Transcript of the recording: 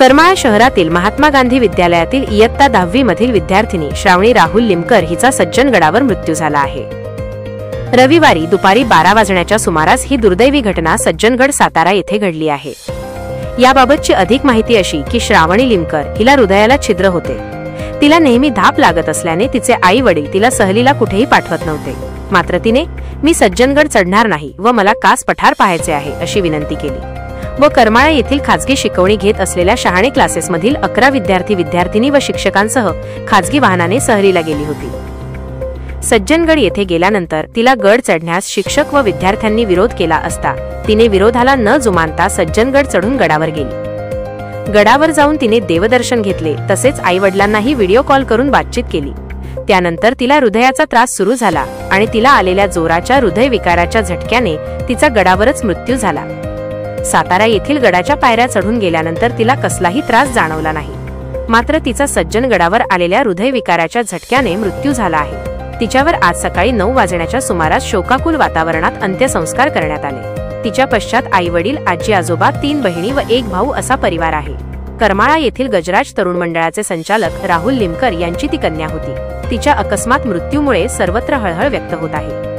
करमाळा शहरातील महात्मा गांधी विद्यालयातील इयत्ता 10वी मधील विद्यार्थिनी श्रावणी राहुल लिमकर हिचा सज्जनगडावर मृत्यू झाला आहे। रविवारी दुपारी 12 वाजण्याच्या सुमारास ही दुर्दैवी घटना सज्जनगड सातारा येथे घडली आहे। याबाबतची अधिक माहिती अशी की श्रावणी लिमकर हिला हृदयाला छिद्र होते। तिला नेहमी धाप लागत असल्याने तिचे आई वडील तिला सहलीला कुठेही पाठवत नव्हते। मात्र तिने मी सज्जनगड चढणार नाही व मला कास पठार पाहायचे आहे अशी विनंती केली व करमाळा येथील खाजगी शिकवणी घेत असलेल्या शहाणे क्लासेसमधील 11 विद्यार्थी-विद्यार्थिनी व शिक्षकांसह खाजगी वाहनाने सहलीला गेली होती। सज्जनगड येथे गेल्यानंतर तिला गड चढण्यास शिक्षक व विद्यार्थ्यांनी विरोध केला असता तिने विरोधाला न जुमानता सज्जनगड चढून गडावर गेली। गडावर जाऊन तिने देवदर्शन घेतले तसेच आईवडिलांनाही व्हिडिओ कॉल करून बातचीत केली। त्यानंतर तिला हृदयाचा त्रास सुरू झाला आणि तिला आलेल्या जोराच्या हृदयविकाराच्या झटक्याने तिचा गडावरच मृत्यू झाला। सातारा येथील गडाच्या पायऱ्या चढून गेल्यानंतर तिला कसलाही त्रास जाणवला नाही। मात्र तिचा सज्जनगडावर आलेल्या हृदयविकाराच्या झटक्याने मृत्यू झाला आहे। तिच्यावर आज सकाळी 9 वाजण्याच्या सुमारास शोकाकुल वातावरणात अंत्यसंस्कार करण्यात आले। तिच्या पश्चात आई वडील, आजी आजोबा, 3 बहिणी व 1 भाऊ असा परिवार आहे। करमाळा येथील गजराज तरुण मंडळाचे संचालक राहुल लिमकर यांची ती कन्या होती। तिच्या अकस्मात मृत्यूमुळे सर्वत्र हळहळ व्यक्त होत आहे।